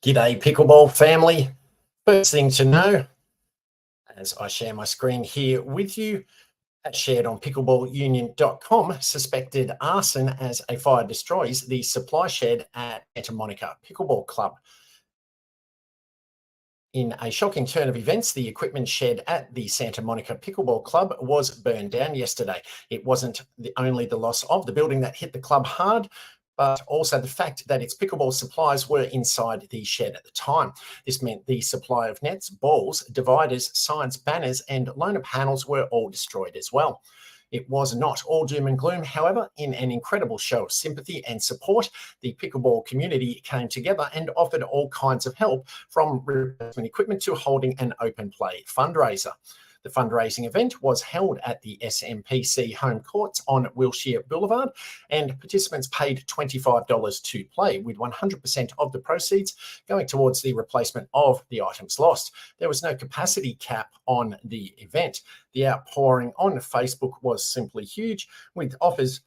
G'day Pickleball family. First thing to know, as I share my screen here with you, as shared on pickleballunion.com, suspected arson as a fire destroys the supply shed at Santa Monica Pickleball Club. In a shocking turn of events, the equipment shed at the Santa Monica Pickleball Club was burned down yesterday. It wasn't only the loss of the building that hit the club hard, but also the fact that its pickleball supplies were inside the shed at the time. This meant the supply of nets, balls, dividers, signs, banners, and loaner panels were all destroyed as well. It was not all doom and gloom. However, in an incredible show of sympathy and support, the pickleball community came together and offered all kinds of help, from replacement equipment to holding an open play fundraiser. The fundraising event was held at the SMPC home courts on Wilshire Boulevard, and participants paid $25 to play, with 100% of the proceeds going towards the replacement of the items lost. There was no capacity cap on the event. The outpouring on Facebook was simply huge, with offers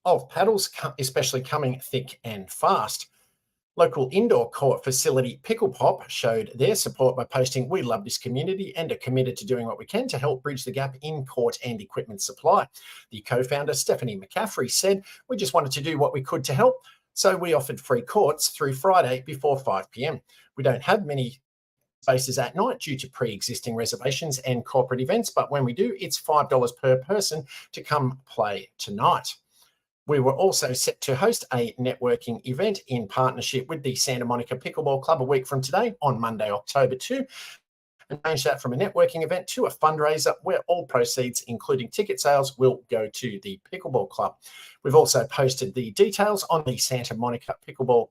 of paddles especially coming thick and fast. Local indoor court facility Pickle Pop showed their support by posting, "We love this community and are committed to doing what we can to help bridge the gap in court and equipment supply." The co-founder, Stephanie McCaffrey, said, "We just wanted to do what we could to help, so we offered free courts through Friday before 5 p.m. We don't have many spaces at night due to pre-existing reservations and corporate events, but when we do, it's $5 per person to come play tonight." We were also set to host a networking event in partnership with the Santa Monica Pickleball Club a week from today, on Monday, October 2, and change that from a networking event to a fundraiser where all proceeds, including ticket sales, will go to the Pickleball Club. We've also posted the details on the Santa Monica Pickleball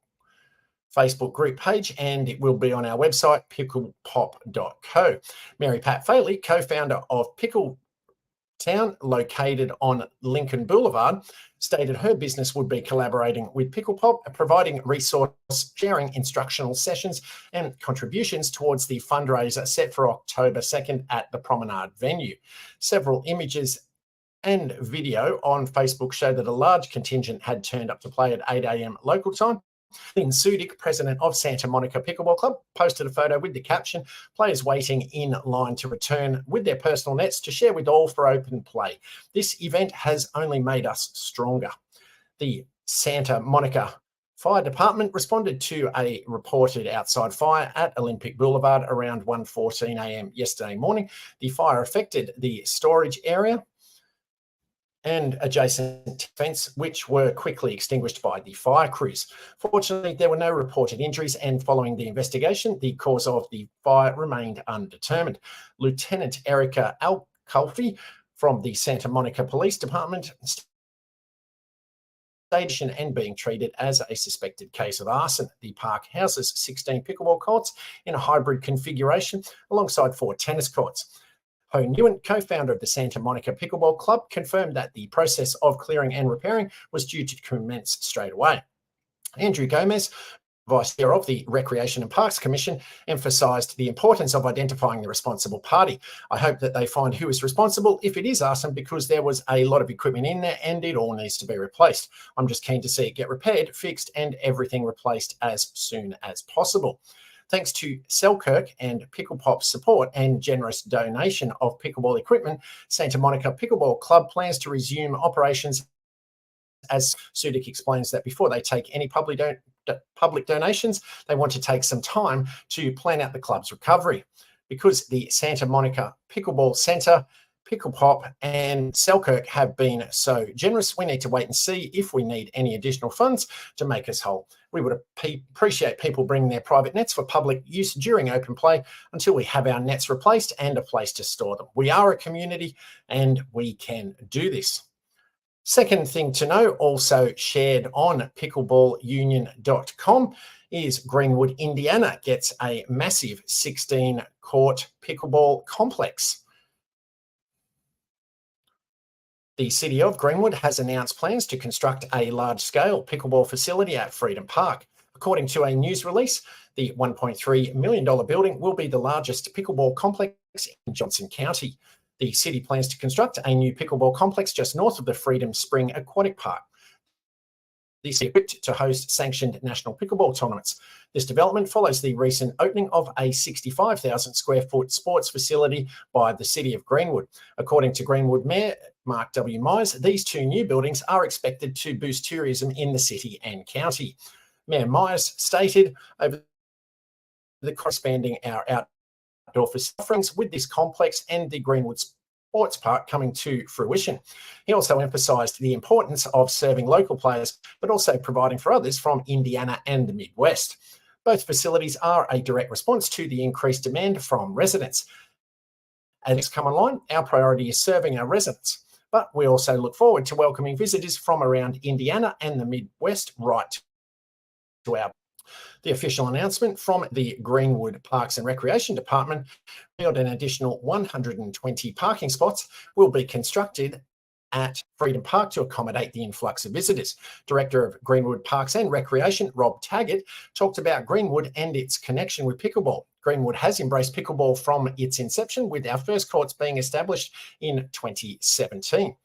Facebook group page, and it will be on our website, picklepop.co. Mary Pat Faley, co-founder of Pickle Town, located on Lincoln Boulevard, stated her business would be collaborating with Pickle Pop, providing resource sharing, instructional sessions, and contributions towards the fundraiser set for October 2nd at the Promenade venue. Several images and video on Facebook show that a large contingent had turned up to play at 8 a.m. local time. Lynn Sudik, president of Santa Monica Pickleball Club, posted a photo with the caption, "Players waiting in line to return with their personal nets to share with all for open play. This event has only made us stronger." The Santa Monica Fire Department responded to a reported outside fire at Olympic Boulevard around 1:14 a.m. yesterday morning. The fire affected the storage area and adjacent fence, which were quickly extinguished by the fire crews. Fortunately, there were no reported injuries, and following the investigation, the cause of the fire remained undetermined. Lieutenant Erica Alculfi from the Santa Monica Police Department station and being treated as a suspected case of arson. The park houses 16 pickleball courts in a hybrid configuration alongside 4 tennis courts. Ho Nguyen, co-founder of the Santa Monica Pickleball Club, confirmed that the process of clearing and repairing was due to commence straight away. Andrew Gomez, vice chair of the Recreation and Parks Commission, emphasised the importance of identifying the responsible party. "I hope that they find who is responsible if it is arson, because there was a lot of equipment in there and it all needs to be replaced. I'm just keen to see it get repaired, fixed, and everything replaced as soon as possible." Thanks to Selkirk and Pickle Pop's support and generous donation of pickleball equipment, Santa Monica Pickleball Club plans to resume operations. As Sudik explains that before they take any public donations, they want to take some time to plan out the club's recovery. Because the Santa Monica Pickleball Centre, Pickle Pop, and Selkirk have been so generous, we need to wait and see if we need any additional funds to make us whole. We would appreciate people bringing their private nets for public use during open play until we have our nets replaced and a place to store them. We are a community and we can do this. Second thing to know, also shared on pickleballunion.com, is Greenwood, Indiana gets a massive 16-court pickleball complex. The city of Greenwood has announced plans to construct a large-scale pickleball facility at Freedom Park. According to a news release, the $1.3 million building will be the largest pickleball complex in Johnson County. The city plans to construct a new pickleball complex just north of the Freedom Spring Aquatic Park. this equipped to host sanctioned national pickleball tournaments. This development follows the recent opening of a 65,000 square foot sports facility by the City of Greenwood. According to Greenwood Mayor Mark W. Myers, these two new buildings are expected to boost tourism in the city and county. Mayor Myers stated over the expanding our outdoor offerings with this complex and the Greenwood Sports Park coming to fruition. He also emphasised the importance of serving local players, but also providing for others from Indiana and the Midwest. Both facilities are a direct response to the increased demand from residents. As it's come online, our priority is serving our residents, but we also look forward to welcoming visitors from around Indiana and the Midwest right to our. The official announcement from the Greenwood Parks and Recreation Department revealed an additional 120 parking spots will be constructed at Freedom Park to accommodate the influx of visitors. Director of Greenwood Parks and Recreation, Rob Taggart, talked about Greenwood and its connection with pickleball. Greenwood has embraced pickleball from its inception, with our first courts being established in 2017.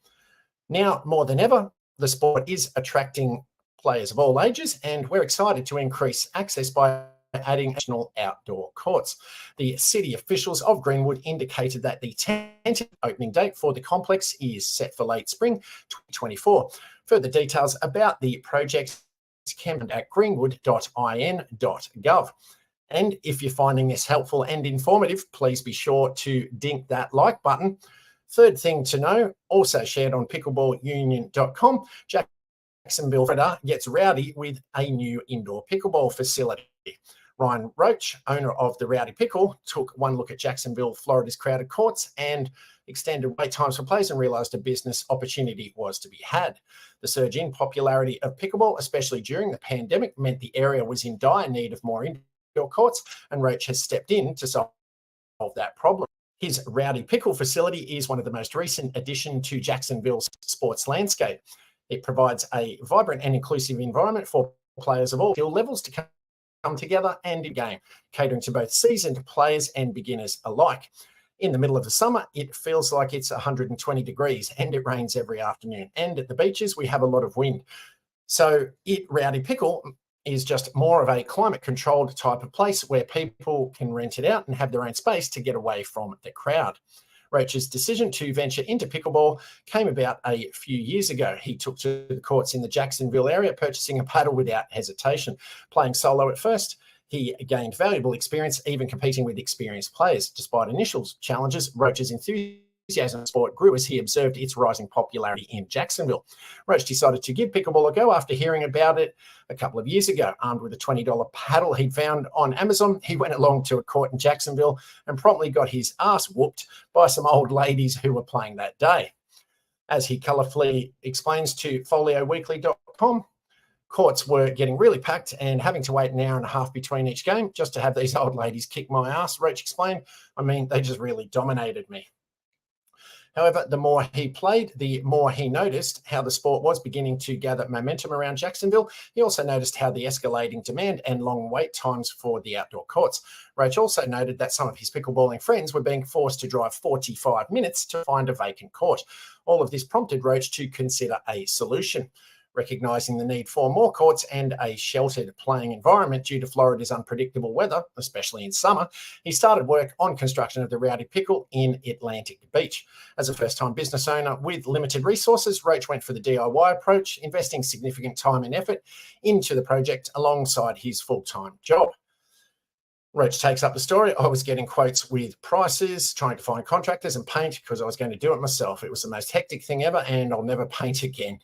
Now, more than ever, the sport is attracting players of all ages, and we're excited to increase access by adding additional outdoor courts. The city officials of Greenwood indicated that the tentative opening date for the complex is set for late spring 2024. Further details about the project can be found at greenwood.in.gov. And if you're finding this helpful and informative, please be sure to dink that like button. Third thing to know, also shared on pickleballunion.com, Jacksonville, Florida gets rowdy with a new indoor pickleball facility. Ryan Roach, owner of the Rowdy Pickle, took one look at Jacksonville, Florida's crowded courts and extended wait times for players and realised a business opportunity was to be had. The surge in popularity of pickleball, especially during the pandemic, meant the area was in dire need of more indoor courts, and Roach has stepped in to solve that problem. His Rowdy Pickle facility is one of the most recent additions to Jacksonville's sports landscape. It provides a vibrant and inclusive environment for players of all skill levels to come together and engage, catering to both seasoned players and beginners alike. In the middle of the summer, it feels like it's 120 degrees and it rains every afternoon. And at the beaches, we have a lot of wind. So Rowdy Pickle is just more of a climate-controlled type of place where people can rent it out and have their own space to get away from the crowd. Roach's decision to venture into pickleball came about a few years ago. He took to the courts in the Jacksonville area, purchasing a paddle without hesitation. Playing solo at first, he gained valuable experience, even competing with experienced players. Despite initial challenges, Roach's enthusiasm for the sport grew as he observed its rising popularity in Jacksonville. Roach decided to give pickleball a go after hearing about it a couple of years ago. Armed with a $20 paddle he'd found on Amazon, he went along to a court in Jacksonville and promptly got his ass whooped by some old ladies who were playing that day. As he colourfully explains to folioweekly.com, courts were getting really packed and having to wait an hour and a half between each game just to have these old ladies kick my ass. Roach explained, I mean, they just really dominated me. However, the more he played, the more he noticed how the sport was beginning to gather momentum around Jacksonville. He also noticed how the escalating demand and long wait times for the outdoor courts. Roach also noted that some of his pickleballing friends were being forced to drive 45 minutes to find a vacant court. All of this prompted Roach to consider a solution. Recognising the need for more courts and a sheltered playing environment due to Florida's unpredictable weather, especially in summer, he started work on construction of the Rowdy Pickle in Atlantic Beach. As a first-time business owner with limited resources, Roach went for the DIY approach, investing significant time and effort into the project alongside his full-time job. Roach takes up the story. I was getting quotes with prices, trying to find contractors and paint because I was going to do it myself. It was the most hectic thing ever, and I'll never paint again.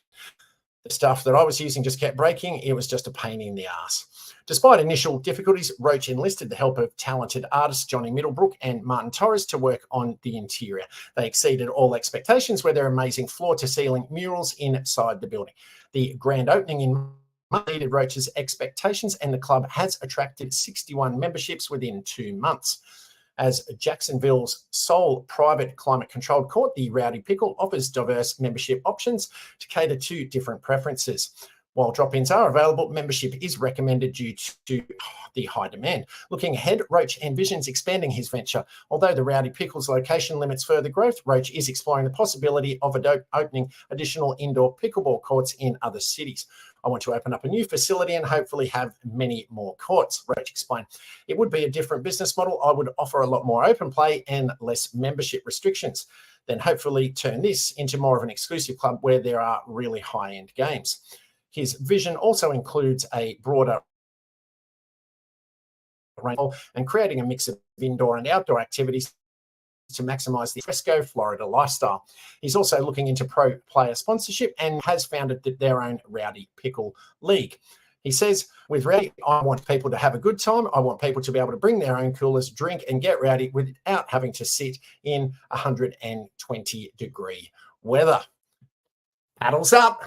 The stuff that I was using just kept breaking. It was just a pain in the ass. Despite initial difficulties, Roach enlisted the help of talented artists Johnny Middlebrook and Martin Torres to work on the interior. They exceeded all expectations with their amazing floor-to-ceiling murals inside the building. The grand opening in May exceeded Roach's expectations, and the club has attracted 61 memberships within 2 months. As Jacksonville's sole private climate-controlled court, the Rowdy Pickle offers diverse membership options to cater to different preferences. While drop-ins are available, membership is recommended due to the high demand. Looking ahead, Roach envisions expanding his venture. Although the Rowdy Pickles location limits further growth, Roach is exploring the possibility of opening additional indoor pickleball courts in other cities. I want to open up a new facility and hopefully have many more courts, Roach explained. It would be a different business model. I would offer a lot more open play and less membership restrictions. Then hopefully turn this into more of an exclusive club where there are really high-end games. His vision also includes a broader range and creating a mix of indoor and outdoor activities to maximize the Fresco, Florida lifestyle. He's also looking into pro player sponsorship and has founded their own Rowdy Pickle League. He says, with Rowdy, I want people to have a good time. I want people to be able to bring their own coolers, drink and get rowdy without having to sit in 120-degree weather. Paddles up.